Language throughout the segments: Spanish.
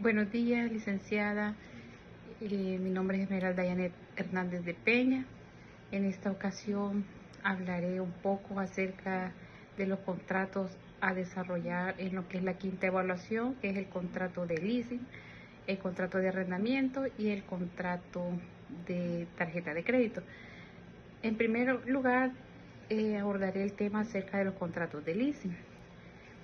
Buenos días, licenciada. Mi nombre es Esmeralda Yanet Hernández de Peña. En esta ocasión hablaré un poco acerca de los contratos a desarrollar en lo que es la quinta evaluación, que es el contrato de leasing, el contrato de arrendamiento y el contrato de tarjeta de crédito. En primer lugar, abordaré el tema acerca de los contratos de leasing.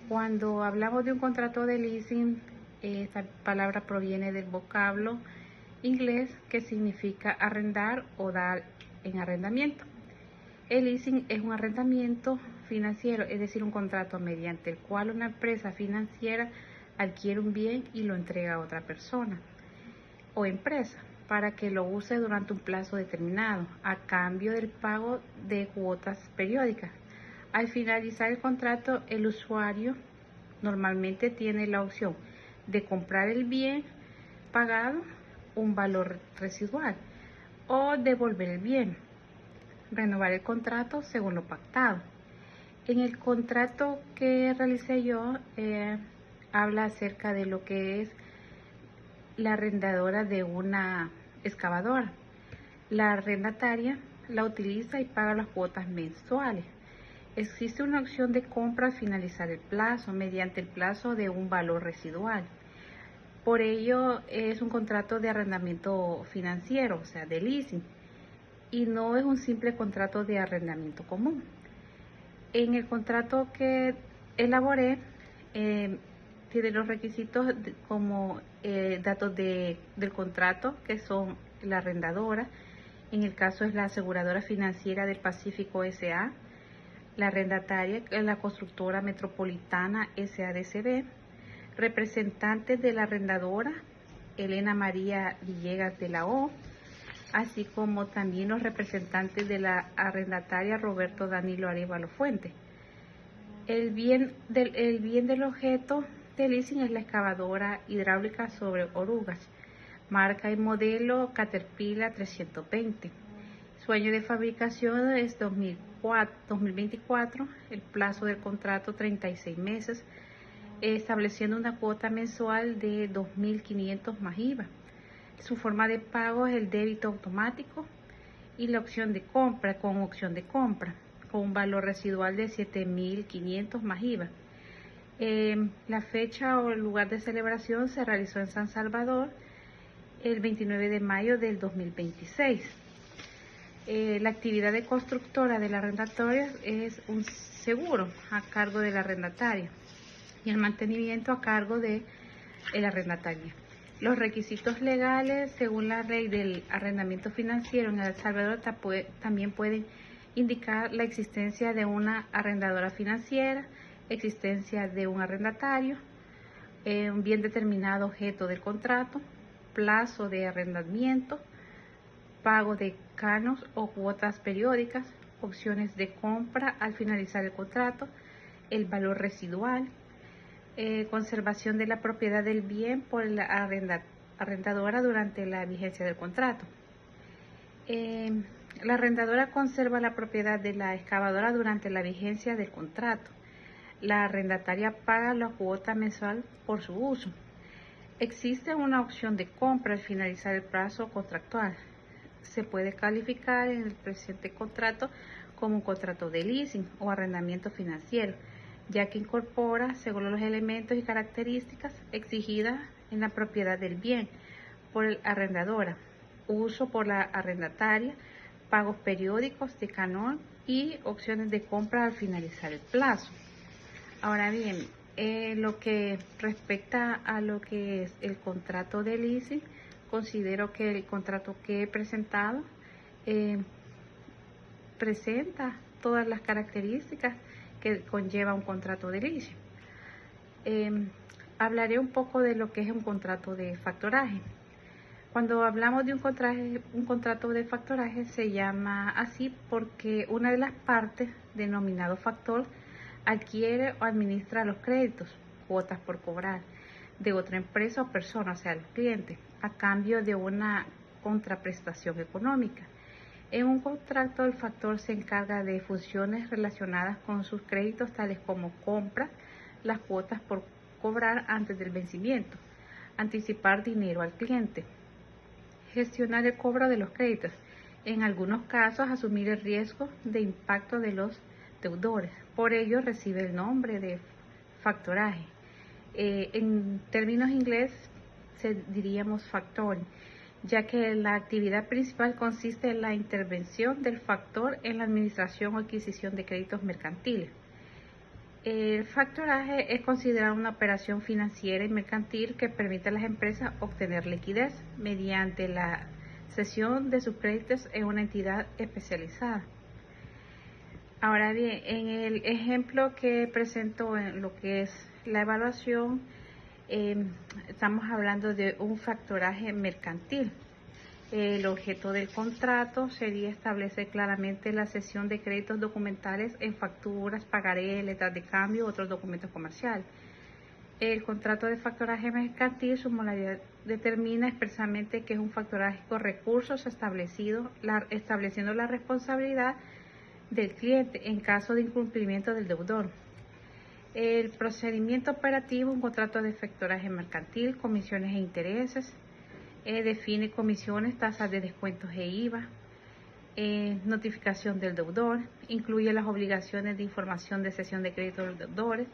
Cuando hablamos de un contrato de leasing, esta palabra proviene del vocablo inglés que significa arrendar o dar en arrendamiento. El leasing es un arrendamiento financiero, es decir, un contrato mediante el cual una empresa financiera adquiere un bien y lo entrega a otra persona o empresa para que lo use durante un plazo determinado a cambio del pago de cuotas periódicas. Al finalizar el contrato, el usuario normalmente tiene la opción de comprar el bien pagado, un valor residual, o devolver el bien, renovar el contrato según lo pactado. En el contrato que realicé yo, habla acerca de lo que es la arrendadora de una excavadora. La arrendataria la utiliza y paga las cuotas mensuales. Existe una opción de compra al finalizar el plazo, mediante el plazo de un valor residual. Por ello es un contrato de arrendamiento financiero, o sea, de leasing, y no es un simple contrato de arrendamiento común. En el contrato que elaboré, tiene los requisitos como datos del contrato, que son la arrendadora, en el caso es la aseguradora financiera del Pacífico S.A., la arrendataria, que es la constructora metropolitana SADCB, representantes de la arrendadora, Elena María Villegas de la O, así como también los representantes de la arrendataria Roberto Danilo Arévalo Fuente. El bien del objeto de leasing es la excavadora hidráulica sobre orugas, marca y modelo Caterpillar 320. Su año de fabricación es 2024, el plazo del contrato 36 meses, estableciendo una cuota mensual de 2.500 más IVA. Su forma de pago es el débito automático y la opción de compra con un valor residual de 7.500 más IVA. La fecha o el lugar de celebración se realizó en San Salvador el 29 de mayo del 2026. La actividad de constructora del arrendatario es un seguro a cargo del arrendatario y el mantenimiento a cargo de el arrendatario. Los requisitos legales, según la ley del arrendamiento financiero en El Salvador, también pueden indicar la existencia de una arrendadora financiera, existencia de un arrendatario, un bien determinado objeto del contrato, plazo de arrendamiento, pago de canos o cuotas periódicas, opciones de compra al finalizar el contrato, el valor residual, conservación de la propiedad del bien por la arrendadora durante la vigencia del contrato. La arrendadora conserva la propiedad de la excavadora durante la vigencia del contrato. La arrendataria paga la cuota mensual por su uso. Existe una opción de compra al finalizar el plazo contractual. Se puede calificar en el presente contrato como un contrato de leasing o arrendamiento financiero, ya que incorpora, según los elementos y características exigidas en la propiedad del bien por el arrendadora, uso por la arrendataria, pagos periódicos de canon y opciones de compra al finalizar el plazo. Ahora bien, lo que respecta a lo que es el contrato de leasing, considero que el contrato que he presentado presenta todas las características que conlleva un contrato de leasing. Hablaré un poco de lo que es un contrato de factoraje. Cuando hablamos de un contrato de factoraje se llama así porque una de las partes, denominado factor, adquiere o administra los créditos, cuotas por cobrar, de otra empresa o persona, o sea, el cliente, a cambio de una contraprestación económica. En un contrato, el factor se encarga de funciones relacionadas con sus créditos, tales como compras, las cuotas por cobrar antes del vencimiento, anticipar dinero al cliente, gestionar el cobro de los créditos, en algunos casos asumir el riesgo de impacto de los deudores. Por ello recibe el nombre de factoraje. En términos ingleses diríamos factoring, ya que la actividad principal consiste en la intervención del factor en la administración o adquisición de créditos mercantiles. El factoraje es considerado una operación financiera y mercantil que permite a las empresas obtener liquidez mediante la cesión de sus créditos en una entidad especializada. Ahora bien, en el ejemplo que presento en lo que es la evaluación, estamos hablando de un factoraje mercantil. El objeto del contrato sería establecer claramente la cesión de créditos documentales en facturas, pagarés, letras de cambio u otros documentos comerciales. El contrato de factoraje mercantil, su modalidad determina expresamente que es un factoraje con recursos estableciendo la responsabilidad del cliente en caso de incumplimiento del deudor. El procedimiento operativo, un contrato de factoraje mercantil, comisiones e intereses, define comisiones, tasas de descuentos e IVA, notificación del deudor, incluye las obligaciones de información de cesión de crédito de los deudores,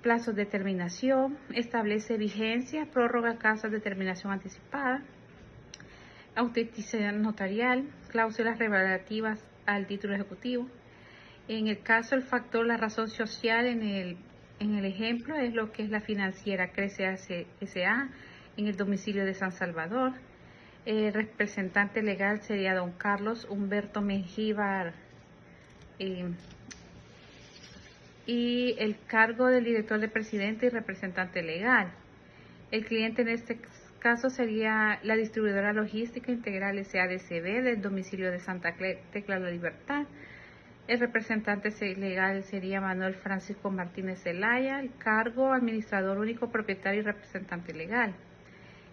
plazos de terminación, establece vigencia, prórroga, casos de terminación anticipada, autenticidad notarial, cláusulas relativas al título ejecutivo. En el caso del factor, la razón social en el ejemplo es lo que es la financiera Crece S.A. en el domicilio de San Salvador. El representante legal sería don Carlos Humberto Mengíbar, y el cargo del director de presidente y representante legal. El cliente en este caso sería la distribuidora logística integral SADCB del domicilio de Santa Tecla La Libertad. El representante legal sería Manuel Francisco Martínez Zelaya, el cargo administrador único, propietario y representante legal.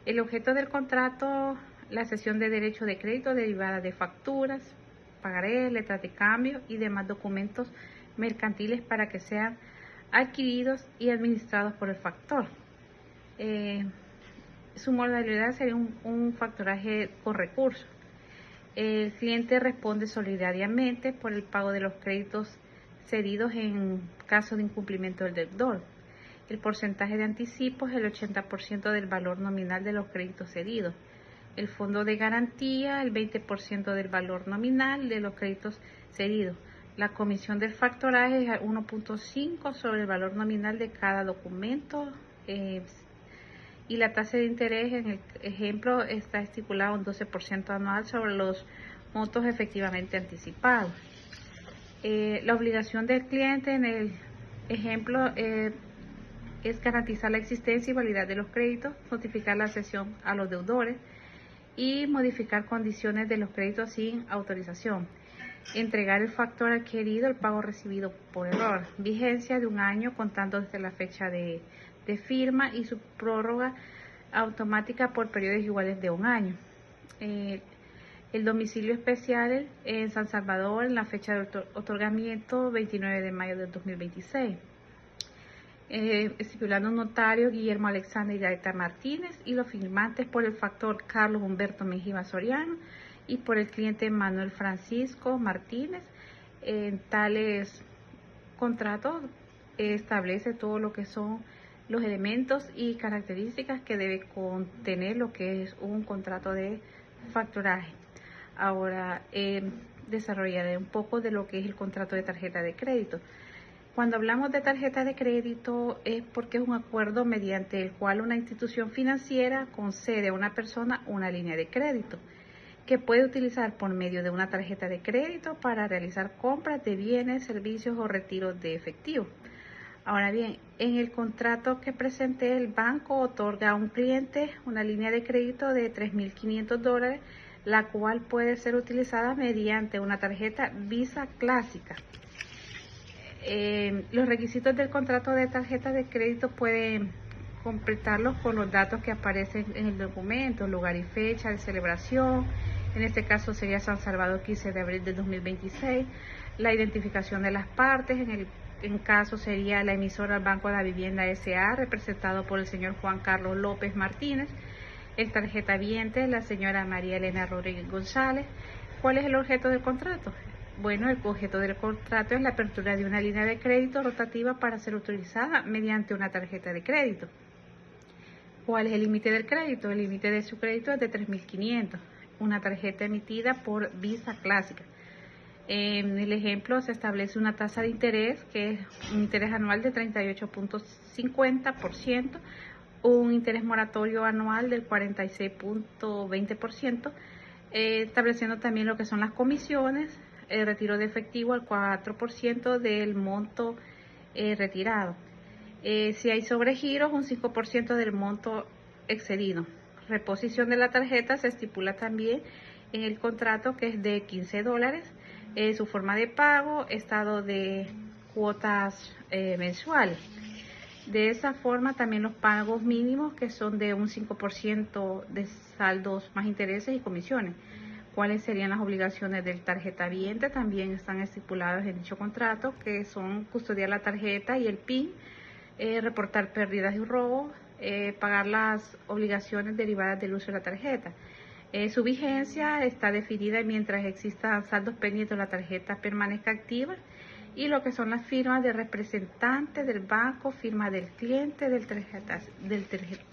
El objeto del contrato, la cesión de derecho de crédito derivada de facturas, pagarés, letras de cambio y demás documentos mercantiles para que sean adquiridos y administrados por el factor. Su modalidad sería un factoraje con recursos. El cliente responde solidariamente por el pago de los créditos cedidos en caso de incumplimiento del deudor. El porcentaje de anticipo es el 80% del valor nominal de los créditos cedidos. El fondo de garantía, el 20% del valor nominal de los créditos cedidos. La comisión del factoraje es 1.5 sobre el valor nominal de cada documento. Y la tasa de interés en el ejemplo está estipulada un 12% anual sobre los montos efectivamente anticipados. La obligación del cliente en el ejemplo es garantizar la existencia y validez de los créditos, notificar la cesión a los deudores y modificar condiciones de los créditos sin autorización. Entregar el factor adquirido, el pago recibido por error. Vigencia de 1 año contando desde la fecha de firma y su prórroga automática por periodos iguales de 1 año. El domicilio especial en San Salvador en la fecha de otorgamiento 29 de mayo del 2026. Estipulando un notario Guillermo Alexander Iraeta Martínez y los firmantes por el factor Carlos Humberto Mengíbar Soriano y por el cliente Manuel Francisco Martínez. En tales contratos establece todo lo que son los elementos y características que debe contener lo que es un contrato de factoraje. Ahora desarrollaré un poco de lo que es el contrato de tarjeta de crédito. Cuando hablamos de tarjeta de crédito es porque es un acuerdo mediante el cual una institución financiera concede a una persona una línea de crédito que puede utilizar por medio de una tarjeta de crédito para realizar compras de bienes, servicios o retiros de efectivo. Ahora bien, en el contrato que presenté, el banco otorga a un cliente una línea de crédito de $3.500, la cual puede ser utilizada mediante una tarjeta Visa clásica. Los requisitos del contrato de tarjeta de crédito pueden completarlos con los datos que aparecen en el documento, lugar y fecha de celebración. En este caso sería San Salvador, 15 de abril de 2026. La identificación de las partes. En el en caso sería la emisora Banco de la Vivienda S.A., representado por el señor Juan Carlos López Martínez. El tarjetaviente, la señora María Elena Rodríguez González. ¿Cuál es el objeto del contrato? Bueno, el objeto del contrato es la apertura de una línea de crédito rotativa para ser utilizada mediante una tarjeta de crédito. ¿Cuál es el límite del crédito? El límite de su crédito es de 3.500, una tarjeta emitida por Visa Clásica. En el ejemplo se establece una tasa de interés que es un interés anual de 38.50%, un interés moratorio anual del 46.20%, estableciendo también lo que son las comisiones, el retiro de efectivo al 4% del monto retirado. Si hay sobregiros, un 5% del monto excedido. Reposición de la tarjeta se estipula también en el contrato, que es de $15. Su forma de pago, estado de cuotas mensuales. De esa forma también los pagos mínimos, que son de un 5% de saldos más intereses y comisiones. ¿Cuáles serían las obligaciones del tarjetaviente? También están estipuladas en dicho contrato, que son custodiar la tarjeta y el PIN, reportar pérdidas y robos, pagar las obligaciones derivadas del uso de la tarjeta. Su vigencia está definida mientras existan saldos pendientes, la tarjeta permanezca activa, y lo que son las firmas de representante del banco, firma del cliente, del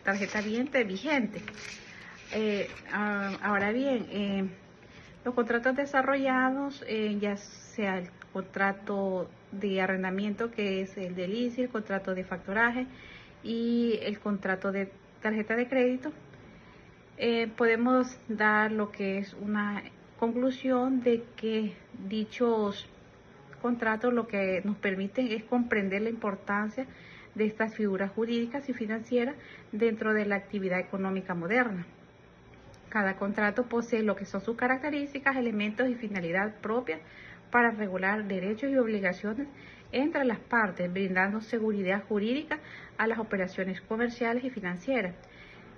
tarjetaviente vigente. Ahora bien, los contratos desarrollados, ya sea el contrato de arrendamiento, que es el del ICI, el contrato de factoraje y el contrato de tarjeta de crédito, podemos dar lo que es una conclusión de que dichos contratos lo que nos permiten es comprender la importancia de estas figuras jurídicas y financieras dentro de la actividad económica moderna. Cada contrato posee lo que son sus características, elementos y finalidad propia para regular derechos y obligaciones entre las partes, brindando seguridad jurídica a las operaciones comerciales y financieras.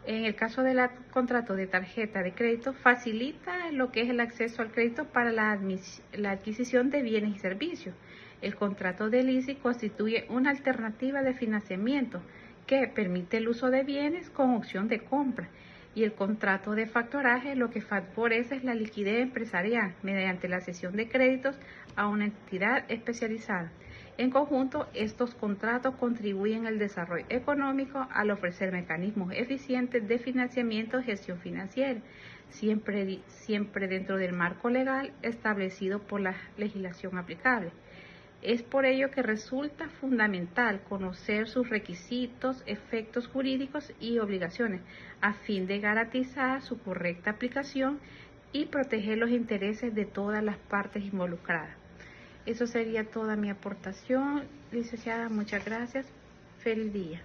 En el caso del contrato de tarjeta de crédito, facilita lo que es el acceso al crédito para la adquisición de bienes y servicios. El contrato de leasing constituye una alternativa de financiamiento que permite el uso de bienes con opción de compra. Y el contrato de factoraje lo que favorece es la liquidez empresarial mediante la cesión de créditos a una entidad especializada. En conjunto, estos contratos contribuyen al desarrollo económico al ofrecer mecanismos eficientes de financiamiento y gestión financiera, siempre dentro del marco legal establecido por la legislación aplicable. Es por ello que resulta fundamental conocer sus requisitos, efectos jurídicos y obligaciones, a fin de garantizar su correcta aplicación y proteger los intereses de todas las partes involucradas. Eso sería toda mi aportación, licenciada. Muchas gracias. Feliz día.